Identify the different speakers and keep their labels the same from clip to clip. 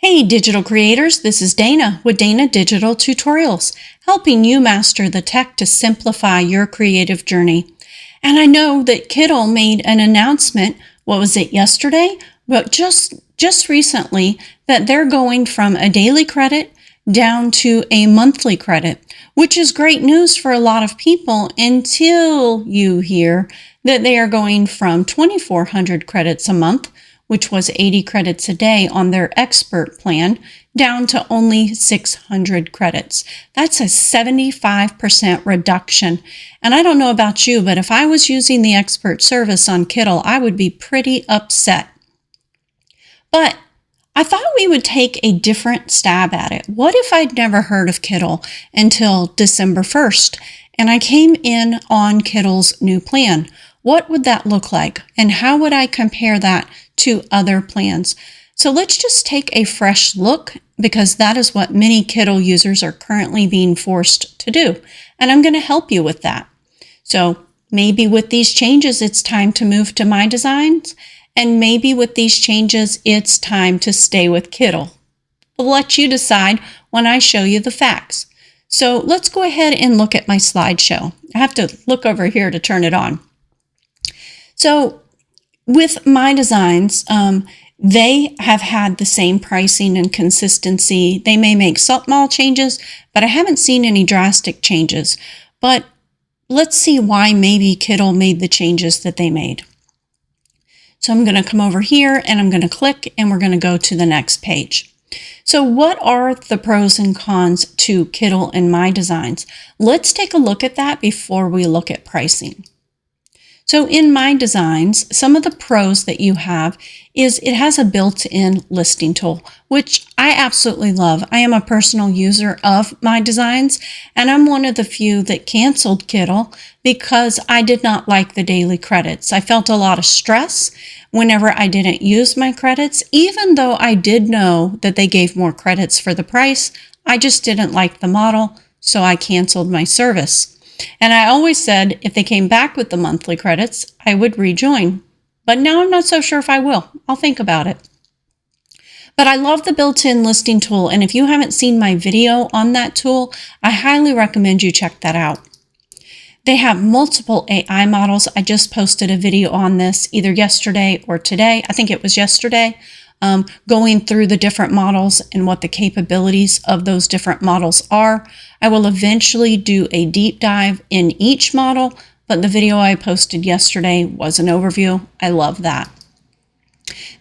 Speaker 1: Hey digital creators, this is Dana with Dana Digital Tutorials, helping you master the tech to simplify your creative journey. And I know that Kittl made an announcement, what was it, yesterday? But just recently, that they're going from a daily credit down to a monthly credit, which is great news for a lot of people until you hear that they are going from 2,400 credits a month, which was 80 credits a day on their expert plan, down to only 600 credits. That's a 75% reduction. And I don't know about you, but if I was using the expert service on Kittl, I would be pretty upset. But I thought we would take a different stab at it. What if I'd never heard of Kittl until December 1st, and I came in on Kittl's new plan? What would that look like? And how would I compare that to other plans? So let's just take a fresh look, because that is what many Kittl users are currently being forced to do. And I'm going to help you with that. So maybe with these changes, it's time to move to MyDesigns. And maybe with these changes, it's time to stay with Kittl. I'll let you decide when I show you the facts. So let's go ahead and look at my slideshow. I have to look over here to turn it on. So with MyDesigns, they have had the same pricing and consistency. They may make small changes, but I haven't seen any drastic changes. But let's see why maybe Kittl made the changes that they made. So I'm going to come over here and I'm going to click and we're going to go to the next page. So what are the pros and cons to Kittl and MyDesigns? Let's take a look at that before we look at pricing. So in MyDesigns, some of the pros that you have is it has a built-in listing tool, which I absolutely love. I am a personal user of MyDesigns, and I'm one of the few that canceled Kittl because I did not like the daily credits. I felt a lot of stress whenever I didn't use my credits, even though I did know that they gave more credits for the price. I just didn't like the model, so I canceled my service. And I always said if they came back with the monthly credits, I would rejoin. But now I'm not so sure if I will. I'll think about it. But I love the built-in listing tool. And if you haven't seen my video on that tool, I highly recommend you check that out. They have multiple AI models. I just posted a video on this either yesterday or today. I think it was yesterday. Going through the different models and what the capabilities of those different models are. I will eventually do a deep dive in each model, but the video I posted yesterday was an overview. I love that.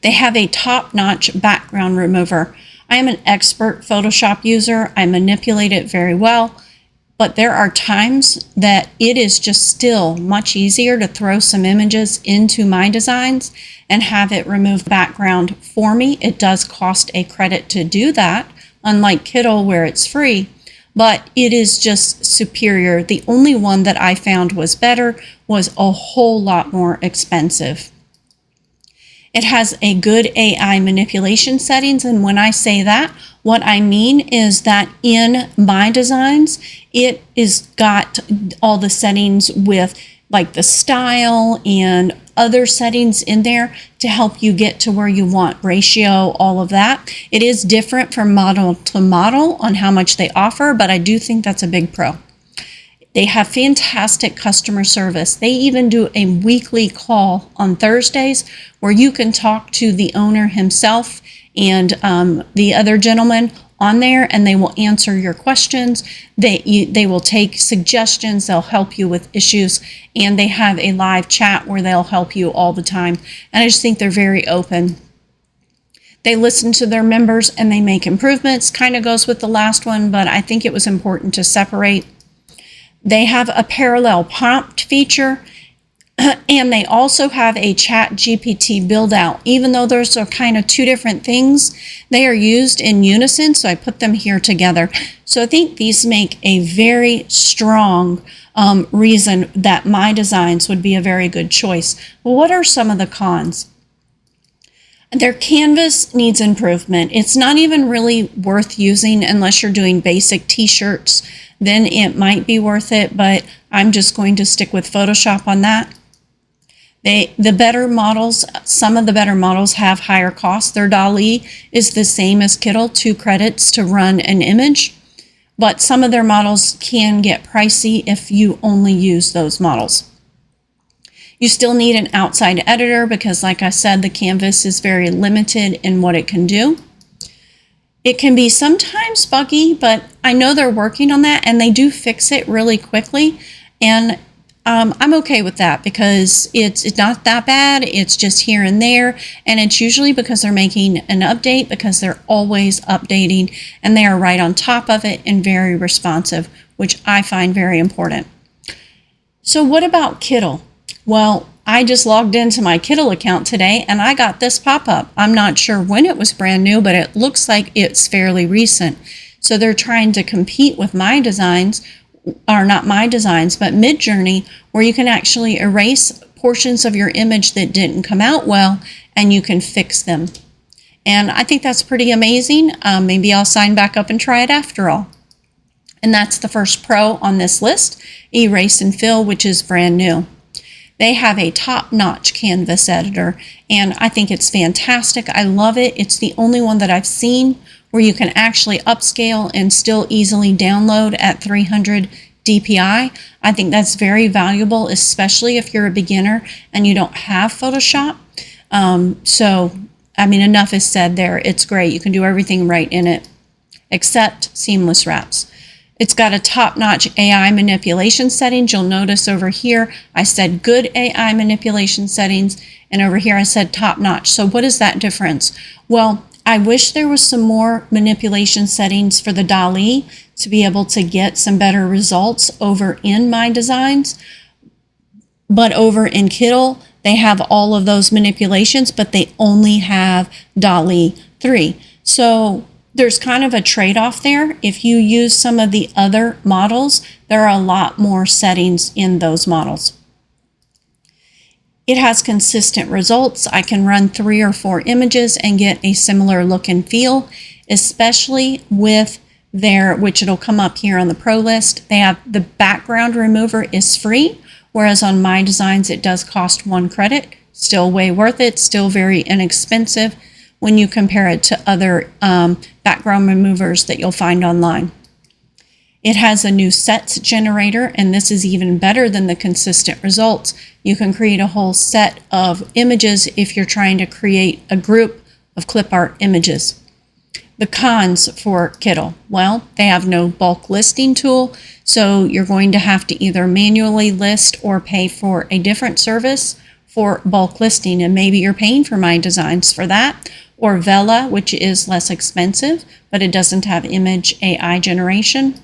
Speaker 1: They have a top-notch background remover. I am an expert Photoshop user. I manipulate it very well, but there are times that it is just still much easier to throw some images into MyDesigns and have it remove the background for me. It does cost a credit to do that, unlike Kittl where it's free, but it is just superior. The only one that I found was better was a whole lot more expensive. It has a good AI manipulation settings, and when I say that, what I mean is that in MyDesigns, it is got all the settings with like the style and other settings in there to help you get to where you want, ratio, all of that. It is different from model to model on how much they offer, but I do think that's a big pro. They have fantastic customer service. They even do a weekly call on Thursdays where you can talk to the owner himself and the other gentleman on there, and they will answer your questions. They will take suggestions. They'll help you with issues, and they have a live chat where they'll help you all the time. And I just think they're very open. They listen to their members and they make improvements. Kind of goes with the last one, but I think it was important to separate. They have a parallel prompt feature, and they also have a chat GPT build out. Even though those are kind of two different things, they are used in unison, so I put them here together. So I think these make a very strong reason that MyDesigns would be a very good choice. Well, what are some of the cons? Their canvas needs improvement. It's not even really worth using unless you're doing basic t-shirts. Then it might be worth it, but I'm just going to stick with Photoshop on that. The better models, some of the better models have higher costs. Their DALL-E is the same as Kittl, 2 credits to run an image, but some of their models can get pricey if you only use those models. You still need an outside editor because, like I said, the canvas is very limited in what it can do. It can be sometimes buggy, but I know they're working on that and they do fix it really quickly. And I'm okay with that because it's not that bad. It's just here and there. And it's usually because they're making an update, because they're always updating and they are right on top of it and very responsive, which I find very important. So what about Kittl? Well, I just logged into my Kittl account today and I got this pop-up. I'm not sure when it was brand new, but it looks like it's fairly recent. So they're trying to compete with MyDesigns, or not MyDesigns, but Midjourney, where you can actually erase portions of your image that didn't come out well and you can fix them. And I think that's pretty amazing. Maybe I'll sign back up and try it after all. And that's the first pro on this list, Erase and Fill, which is brand new. They have a top-notch canvas editor, and I think it's fantastic. I love it. It's the only one that I've seen where you can actually upscale and still easily download at 300 dpi. I think that's very valuable, especially if you're a beginner and you don't have Photoshop. Enough is said there. It's great. You can do everything right in it, except seamless wraps. It's got a top-notch AI manipulation settings. You'll notice over here, I said good AI manipulation settings, and over here I said top-notch. So what is that difference? Well, I wish there was some more manipulation settings for the DALL-E to be able to get some better results over in MyDesigns. But over in Kittl, they have all of those manipulations, but they only have DALL-E 3. So there's kind of a trade-off there. If you use some of the other models, there are a lot more settings in those models. It has consistent results. I can run 3 or 4 images and get a similar look and feel, especially with their, which it'll come up here on the pro list. They have the background remover is free, whereas on MyDesigns it does cost 1 credit. Still way worth it, still very inexpensive when you compare it to other background removers that you'll find online. It has a new sets generator, and this is even better than the consistent results. You can create a whole set of images if you're trying to create a group of clip art images. The cons for Kittl, well, they have no bulk listing tool, so you're going to have to either manually list or pay for a different service for bulk listing, and maybe you're paying for MyDesigns for that, or Vela, which is less expensive, but it doesn't have image AI generation.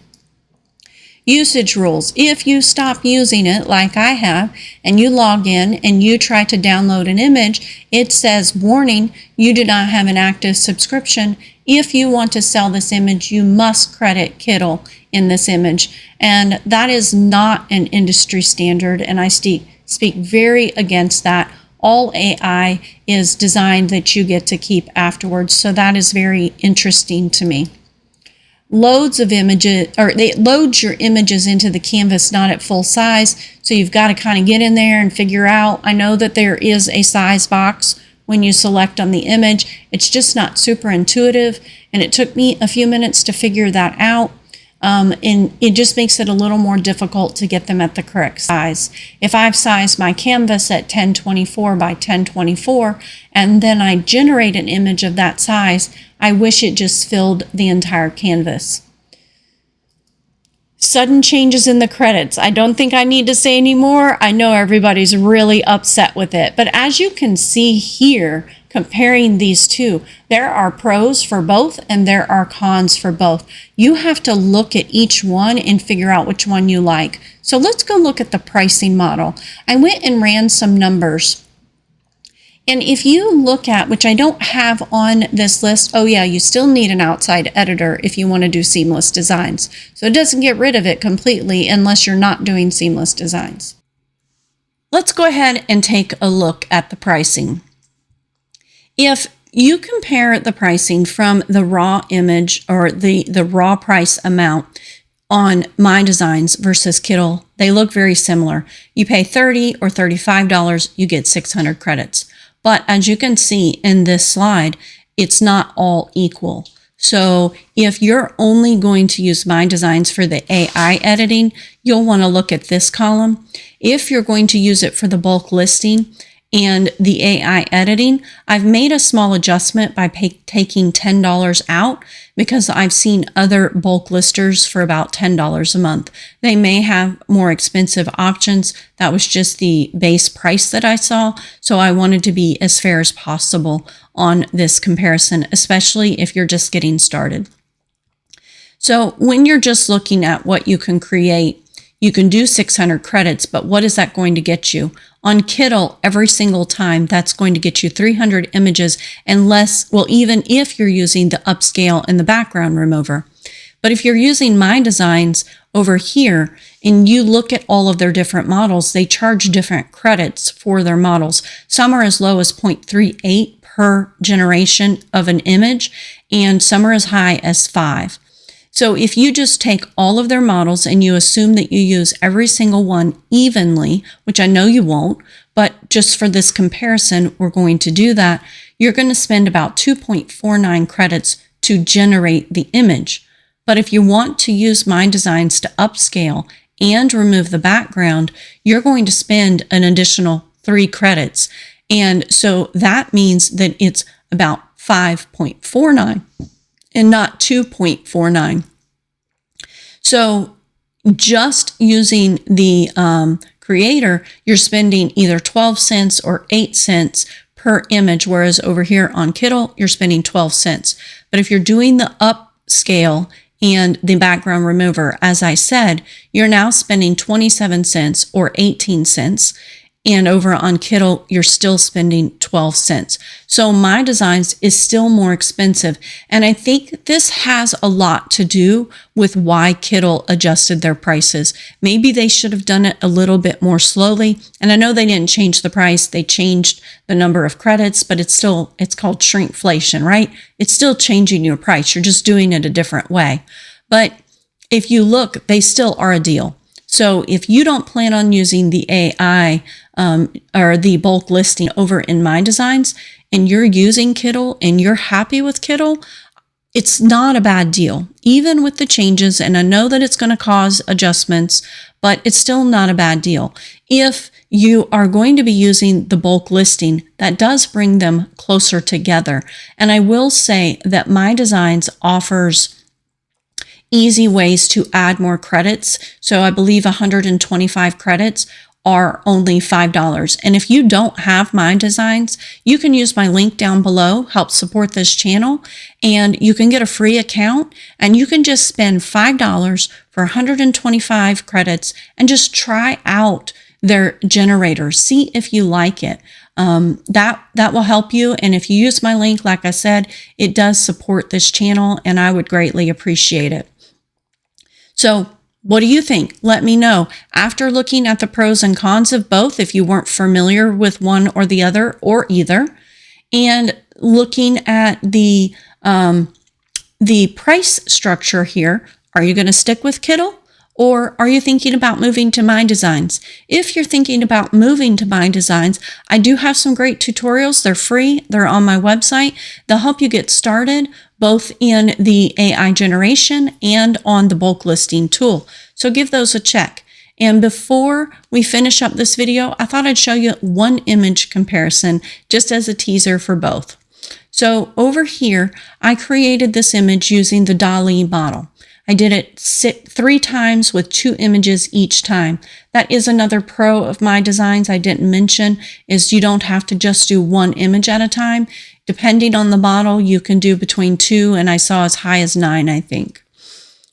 Speaker 1: Usage rules. If you stop using it like I have, and you log in and you try to download an image, it says, warning, you do not have an active subscription. If you want to sell this image, you must credit Kittl in this image. And that is not an industry standard, and I speak very against that. All AI is designed that you get to keep afterwards, so that is very interesting to me. Loads of images, or it loads your images into the canvas not at full size, so you've got to kind of get in there and figure out. I know that there is a size box when you select on the image. It's just not super intuitive, and it took me a few minutes to figure that out. And it just makes it a little more difficult to get them at the correct size. If I've sized my canvas at 1024 by 1024 and then I generate an image of that size, I wish it just filled the entire canvas. Sudden changes in the credits. I don't think I need to say any more. I know everybody's really upset with it. But as you can see here, comparing these two, there are pros for both and there are cons for both. You have to look at each one and figure out which one you like. So let's go look at the pricing model. I went and ran some numbers. And if you look at, which I don't have on this list, oh yeah, you still need an outside editor if you want to do seamless designs. So it doesn't get rid of it completely unless you're not doing seamless designs. Let's go ahead and take a look at the pricing. If you compare the pricing from the raw image or the raw price amount on MyDesigns versus Kittl, they look very similar. You pay $30 or $35, you get 600 credits. But as you can see in this slide, it's not all equal. So if you're only going to use MyDesigns for the AI editing, you'll want to look at this column. If you're going to use it for the bulk listing and the AI editing, I've made a small adjustment by taking $10 out because I've seen other bulk listers for about $10 a month. They may have more expensive options. That was just the base price that I saw. So I wanted to be as fair as possible on this comparison, especially if you're just getting started. So when you're just looking at what you can create, you can do 600 credits, but what is that going to get you? On Kittl, every single time, that's going to get you 300 images and less, well, even if you're using the upscale and the background remover. But if you're using MyDesigns over here and you look at all of their different models, they charge different credits for their models. Some are as low as 0.38 per generation of an image, and some are as high as 5. So if you just take all of their models and you assume that you use every single one evenly, which I know you won't, but just for this comparison, we're going to do that, you're going to spend about 2.49 credits to generate the image. But if you want to use MyDesigns to upscale and remove the background, you're going to spend an additional 3 credits. And so that means that it's about 5.49 and not 2.49. So just using the creator, you're spending either 12 cents or 8 cents per image, whereas over here on Kittl, you're spending 12 cents. But if you're doing the upscale and the background remover, as I said, you're now spending 27 cents or 18 cents. And over on Kittl, you're still spending 12 cents. So MyDesigns is still more expensive. And I think this has a lot to do with why Kittl adjusted their prices. Maybe they should have done it a little bit more slowly. And I know they didn't change the price. They changed the number of credits, but it's called shrinkflation, right? It's still changing your price. You're just doing it a different way. But if you look, they still are a deal. So if you don't plan on using the AI or the bulk listing over in MyDesigns and you're using Kittl and you're happy with Kittl, it's not a bad deal, even with the changes. And I know that it's going to cause adjustments, but it's still not a bad deal. If you are going to be using the bulk listing, that does bring them closer together. And I will say that MyDesigns offers easy ways to add more credits. So I believe 125 credits are only $5. And if you don't have MyDesigns, you can use my link down below, help support this channel, and you can get a free account and you can just spend $5 for 125 credits and just try out their generator. See if you like it. That will help you. And if you use my link, like I said, it does support this channel and I would greatly appreciate it. So what do you think? Let me know. After looking at the pros and cons of both, if you weren't familiar with one or the other or either, and looking at the price structure here, are you going to stick with Kittl? Or are you thinking about moving to MyDesigns? If you're thinking about moving to MyDesigns, I do have some great tutorials. They're free. They're on my website. They'll help you get started both in the AI generation and on the bulk listing tool. So give those a check. And before we finish up this video, I thought I'd show you one image comparison just as a teaser for both. So over here, I created this image using the DALL-E model. I did it 3 times with 2 images each time. That is another pro of MyDesigns I didn't mention, is you don't have to just do 1 image at a time. Depending on the model, you can do between 2 and I saw as high as 9, I think.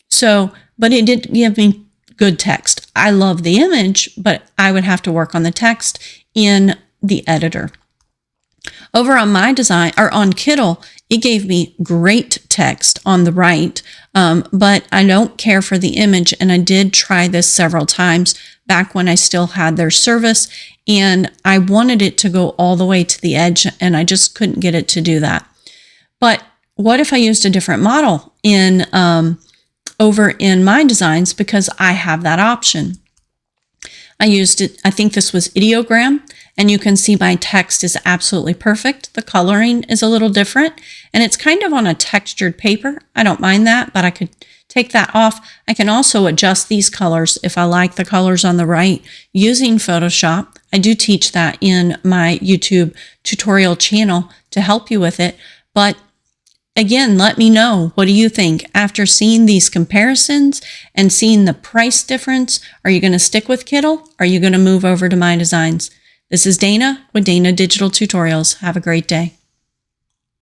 Speaker 1: So, but it did give me good text. I love the image, but I would have to work on the text in the editor. Over on MyDesign or on Kittl, it gave me great text on the right, but I don't care for the image. And I did try this several times back when I still had their service, and I wanted it to go all the way to the edge, and I just couldn't get it to do that. But what if I used a different model in over in MyDesigns because I have that option. I used it, I think this was ideogram, and you can see my text is absolutely perfect. The coloring is a little different, and it's kind of on a textured paper. I don't mind that, but I could take that off. I can also adjust these colors if I like the colors on the right using Photoshop. I do teach that in my YouTube tutorial channel to help you with it. But again, let me know, what do you think after seeing these comparisons and seeing the price difference? Are you going to stick with Kittl? Are you going to move over to MyDesigns? This is Dana with Dana Digital Tutorials. Have a great day.